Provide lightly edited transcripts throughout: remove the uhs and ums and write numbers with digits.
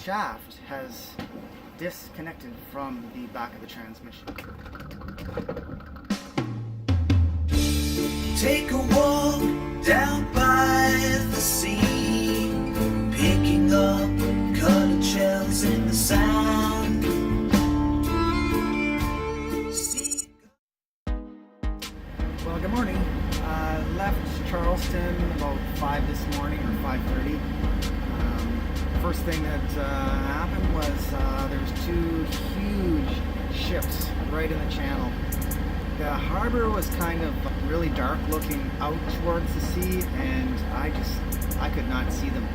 shaft has disconnected from the back of the transmission. Take a walk down by the sea, picking up colored shells in the sand. Well, good morning. Left Charleston about 5 this morning, or 5:30. First thing that happened was there was 2 huge ships right in the channel. The harbor was kind of really dark looking out towards the sea, and I could not see them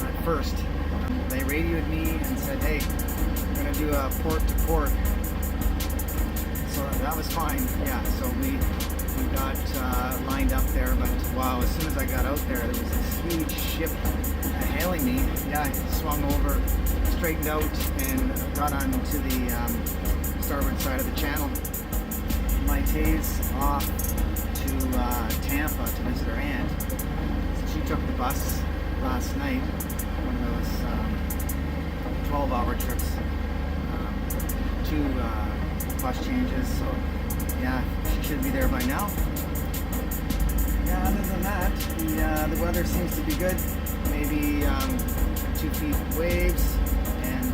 at first. They radioed me and said, hey, we're going to do a port to port. So that was fine. Yeah, so we got lined up there, but wow, as soon as I got out there was this huge ship hailing me. Yeah, I swung over, straightened out, and got onto the starboard side of the channel. My tay's off to Tampa to visit her aunt. She took the bus last night, one of those 12-hour trips, 2 bus changes, so yeah, she should be there by now. Yeah, other than that, the weather seems to be good. Maybe 2 feet waves and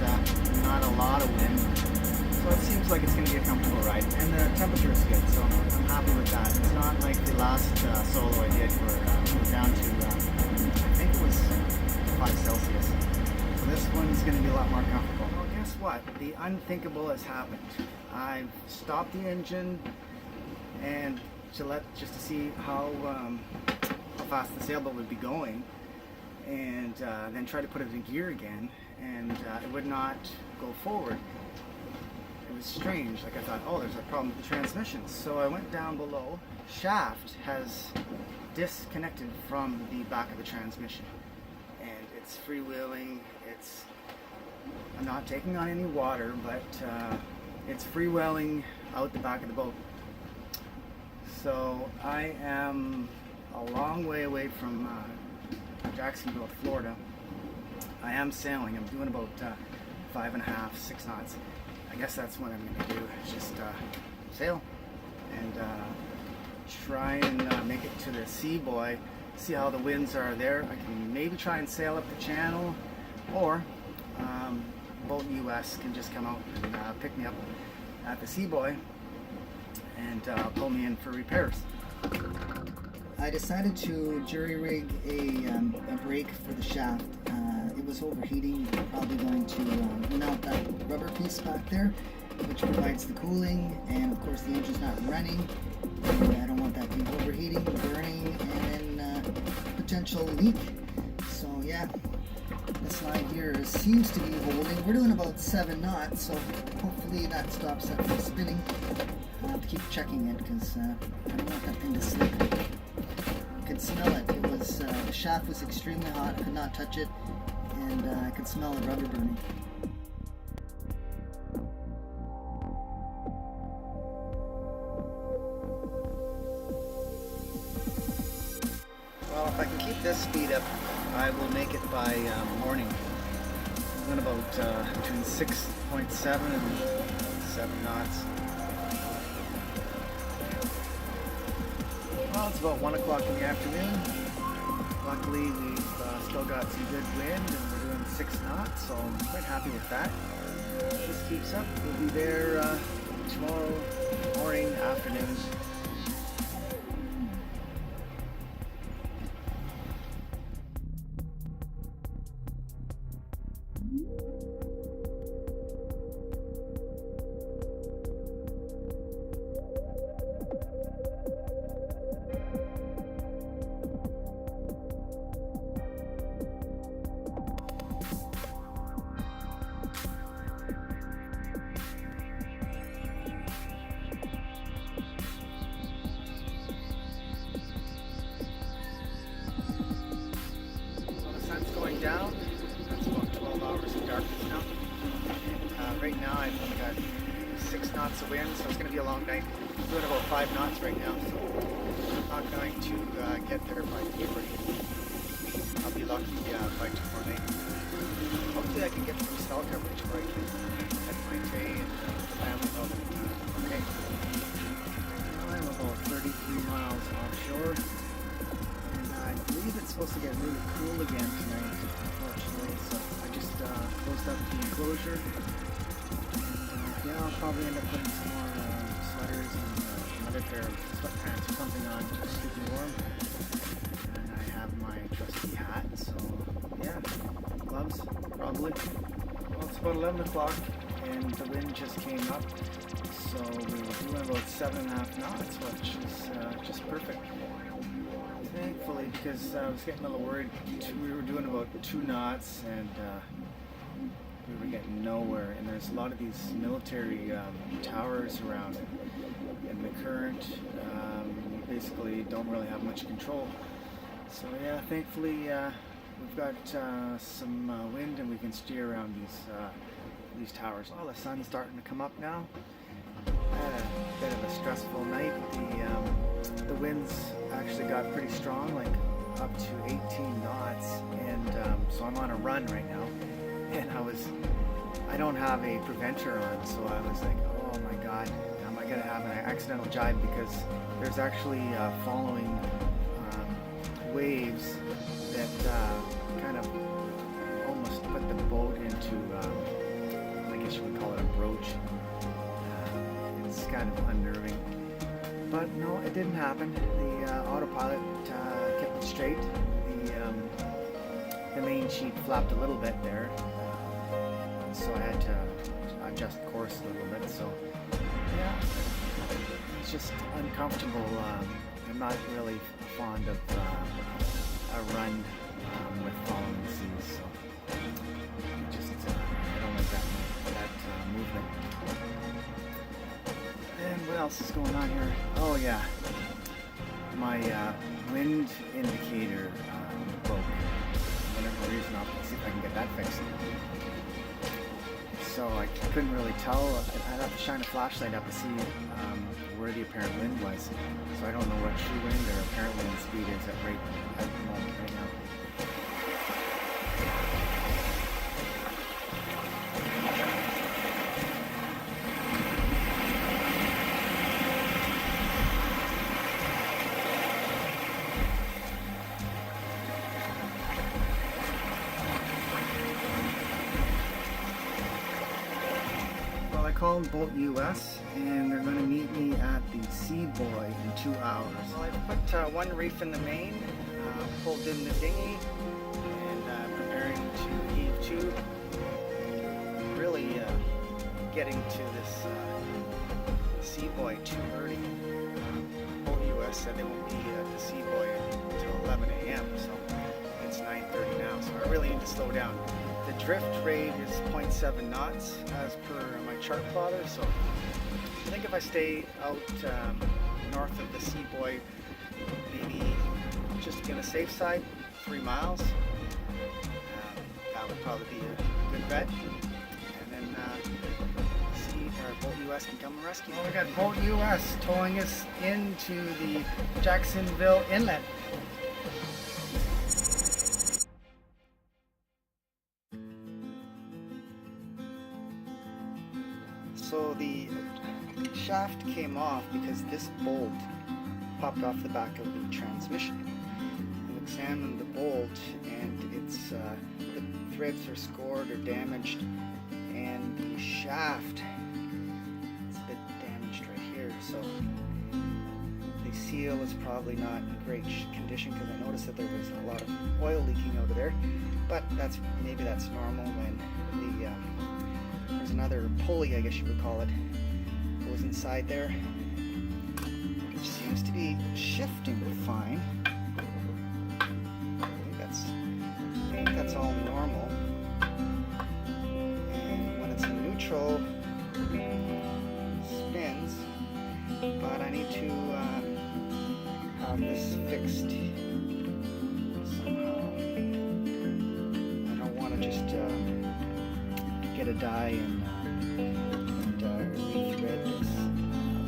not a lot of wind. So it seems like it's going to be a comfortable ride, and the temperature is good, so I'm happy with that. It's not like the last solo I did where we were down to, I think it was 5 Celsius. So this one's going to be a lot more comfortable. Well, guess what? The unthinkable has happened. I've stopped the engine and just to see how fast the sailboat would be going, and then try to put it in gear again, and it would not go forward. It was strange. Like I thought, oh, there's a problem with the transmission. So I went down below. Shaft has disconnected from the back of the transmission, and it's freewheeling. I'm not taking on any water, but it's freewheeling out the back of the boat. So I am a long way away from Jacksonville, Florida. I am sailing. I'm doing about 5.5, 6 knots. I guess that's what I'm going to do, is just sail and try and make it to the Sea Boy, see how the winds are there. I can maybe try and sail up the channel, or Boat US can just come out and pick me up at the Sea Boy and pull me in for repairs. I decided to jury rig a brake for the shaft. It was overheating. I'm probably going to mount that rubber piece back there, which provides the cooling, and of course the engine's not running. I don't want that thing overheating, burning, and then potential leak. So yeah, the slide here seems to be holding. We're doing about 7 knots, so hopefully that stops that from spinning. I'll have to keep checking it because I don't want that thing to slip. I could smell it. It was the shaft was extremely hot. I could not touch it, and I could smell the rubber burning. Well, if I can keep this speed up, I will make it by morning. I'm going about between 6.7 and 7 knots. Well, it's about 1 o'clock in the afternoon. Luckily, we've still got some good wind, and we're doing 6 knots, so I'm quite happy with that. If this keeps up, we'll be there tomorrow morning, afternoon. Down. That's about 12 hours of darkness now. Right now I've only got 6 knots of wind, so it's going to be a long night. I'm doing about 5 knots right now, so I'm not going to get there by daybreak. I'll be lucky by tomorrow night. Hopefully I can get some cell coverage where I can head my day and plan without okay. I'm about 33 miles offshore, and I believe it's supposed to get really cool again tonight, unfortunately, so I just closed up the enclosure, and yeah, I'll probably end up putting some more sweaters and another pair of sweatpants or something on to keep me warm. And I have my trusty hat, so yeah, gloves probably. Well, it's about 11 o'clock and the wind just came up, so we were doing about 7.5 knots, which is just perfect. Thankfully, because I was getting a little worried. We were doing about 2 knots and we were getting nowhere, and there's a lot of these military towers around, and the current you basically don't really have much control. So yeah, thankfully we've got some wind and we can steer around these towers. Well, the sun's starting to come up now. I had a bit of a stressful night. The winds actually got pretty strong, like up to 18 knots, and so I'm on a run right now. And I don't have a preventer on, so I was like, oh my god, am I gonna have an accidental jibe, because there's actually following waves that kind of almost put the boat into, I guess you would call it a broach. It's kind of unnerving. But no, it didn't happen. The autopilot kept it straight. The main sheet flapped a little bit there, so I had to adjust course a little bit. So yeah, it's just uncomfortable. I'm not really fond of a run with following the seas, so I don't like that movement. And what else is going on here? Oh yeah, my wind indicator broke. For whatever reason, I'll see if I can get that fixed. So I couldn't really tell. I'd have to shine a flashlight up to see where the apparent wind was. So I don't know what true wind or apparent wind speed is at the moment right now. I called Boat US, and they're going to meet me at the Sea Boy in 2 hours. Well, I put one reef in the main, pulled in the dinghy, and preparing to heave to. Really getting to this Sea Boy too early. Boat US said they won't be at the Sea Boy until 11 a.m., so it's 9:30 now, so I really need to slow down. The drift rate is 0.7 knots as per my chart plotter, so I think if I stay out north of the Sea Boy, maybe just to get a safe side, 3 miles, that would probably be a good bet. And then Boat US can come and rescue. Well, we got Boat US towing us into the Jacksonville Inlet. So the shaft came off because this bolt popped off the back of the transmission. We examined the bolt, and it's the threads are scored or damaged, and the shaft is a bit damaged right here. So the seal is probably not in great condition, because I noticed that there was a lot of oil leaking out of there. But maybe that's normal when there's another pulley, I guess you would call it, goes inside there, which seems to be shifting fine. I think that's all normal. And when it's in neutral, it spins, but I need to have this fixed somehow. I don't want to just get a die and rethread this. I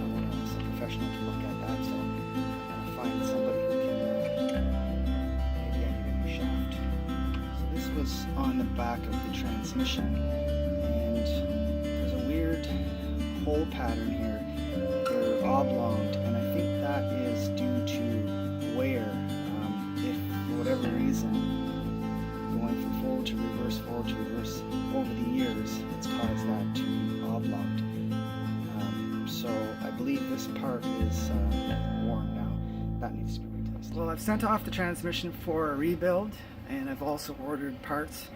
want a professional to look at that, so I'm going to find somebody who can, maybe I need a new shaft. So this was on the back of the transmission. standard hole pattern here, they're oblonged, and I think that is due to wear. If for whatever reason, going from forward to reverse over the years, it's caused that to be oblonged. So I believe this part is worn now. That needs to be replaced. Well, I've sent off the transmission for a rebuild, and I've also ordered parts.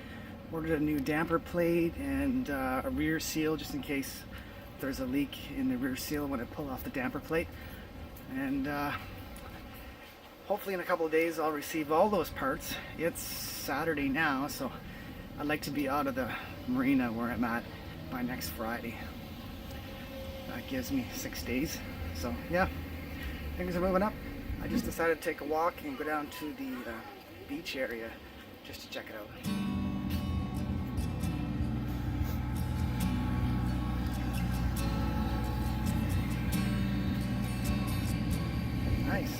Ordered a new damper plate and a rear seal just in case there's a leak in the rear seal when I pull off the damper plate. And hopefully in a couple of days I'll receive all those parts. It's Saturday now, so I'd like to be out of the marina where I'm at by next Friday. That gives me 6 days. So yeah, things are moving up. I just decided to take a walk and go down to the beach area just to check it out. Nice.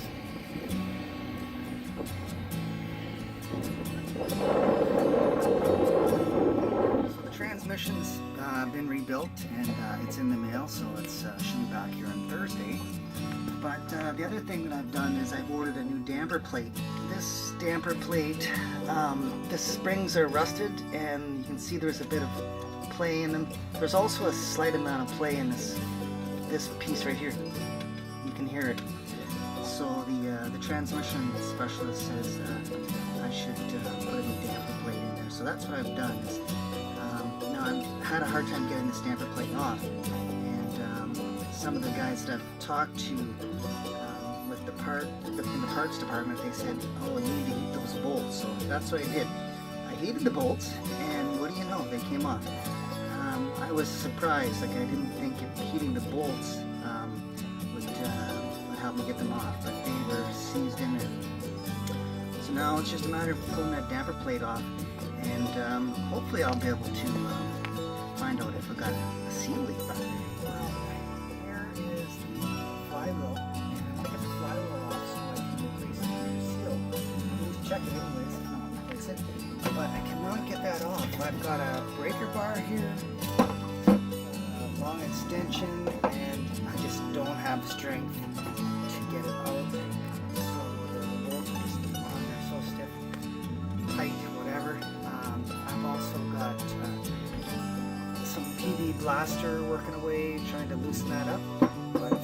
So the transmission's been rebuilt and it's in the mail, so it's should be back here on Thursday. But the other thing that I've done is I've ordered a new damper plate. This damper plate, the springs are rusted, and you can see there's a bit of play in them. There's also a slight amount of play in this piece right here. You can hear it. So the transmission specialist says I should put a new damper plate in there. So that's what I've done. Is, now I've had a hard time getting this damper plate off, and some of the guys that I've talked to with in the parts department, they said, "Oh, you need to heat those bolts." So that's what I did. I heated the bolts, and what do you know? They came off. I was surprised. Like I didn't think heating the bolts would help me get them off, but they were seized in there. So now it's just a matter of pulling that damper plate off, and hopefully I'll be able to find out if I got a seal leak back there. Well, here is the flywheel, and I'll get the flywheel off so I can replace the rear seal. I'm just checking anyways, replace it, but I cannot get that off. I've got a breaker bar here, a long extension, and I just don't have strength to get it out. So the bolts are just on there so stiff, tight, whatever. I've also got some PV blaster working away, trying to loosen that up, but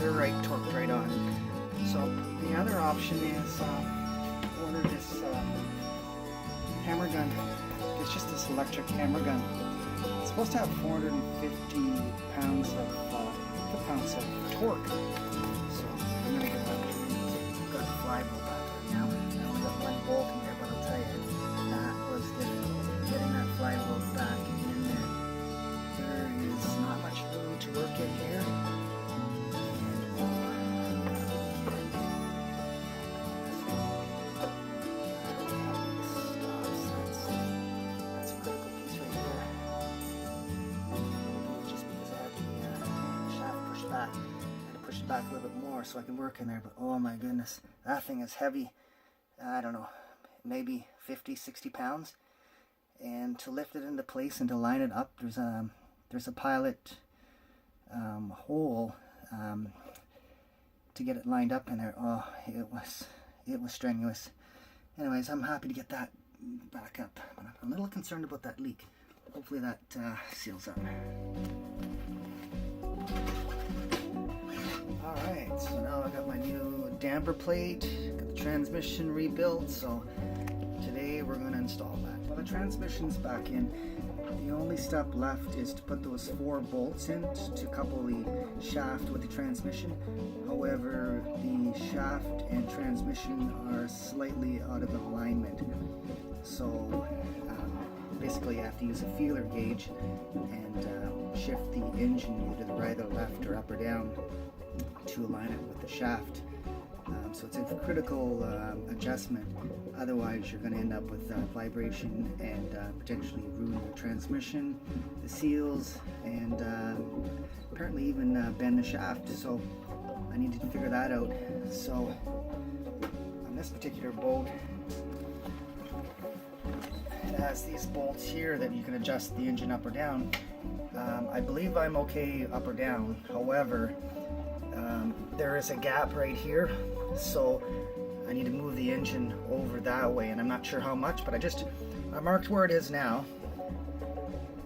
they're torqued right on. So the other option is order this hammer gun. It's just this electric hammer gun. It's supposed to have 450 pounds of torque. So I'm gonna get that. I've got a flywheel back right now. I only got one bolt in there, but I'll tell you, that was difficult. Getting that flywheel back in there. There is not much room to work in here. That's a critical piece right there. Just because I had the shaft pushed back. I had to push it back a little bit more so I can work in there, but oh my goodness, that thing is heavy. I don't know, maybe 50, 60 pounds. And to lift it into place and to line it up, there's a pilot hole to get it lined up in there. Oh, it was strenuous. Anyways, I'm happy to get that back up, but I'm a little concerned about that leak. Hopefully that seals up. Alright, so now I got my new damper plate, got the transmission rebuilt, so today we're going to install that. Well, the transmission's back in. The only step left is to put those 4 bolts in to couple the shaft with the transmission. However, the shaft and transmission are slightly out of alignment. So basically you have to use a feeler gauge and shift the engine either to the right or left or up or down to align it with the shaft. So it's a critical adjustment. Otherwise, you're going to end up with vibration and potentially ruin the transmission, the seals, and apparently even bend the shaft. So I needed to figure that out. So on this particular boat, has these bolts here that you can adjust the engine up or down. I believe I'm okay up or down. However, there is a gap right here, so I need to move the engine over that way, and I'm not sure how much, but I marked where it is now,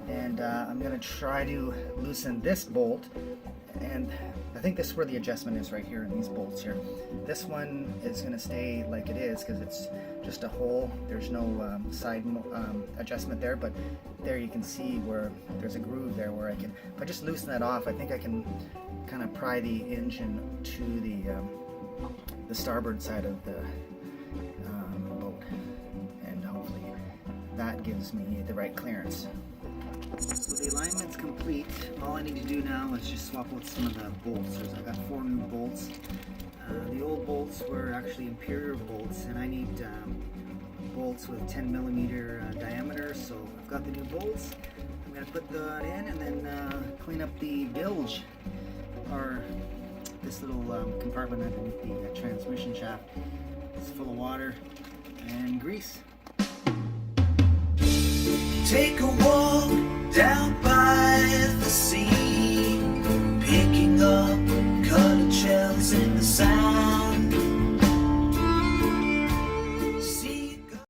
and I'm going to try to loosen this bolt, and I think this is where the adjustment is, right here in these bolts here. This one is going to stay like it is because it's just a hole. There's no side adjustment there, but there you can see where there's a groove there where I can, if I just loosen that off, I think I can kind of pry the engine to the starboard side of the boat, and hopefully that gives me the right clearance. So the alignment's complete. All I need to do now is just swap out some of the bolts. I've got 4 new bolts. The old bolts were actually Imperial bolts, and I need bolts with 10mm diameter, so I've got the new bolts. I'm going to put that in and then clean up the bilge, or this little compartment underneath the transmission shaft. It's full of water and grease. Take a walk down by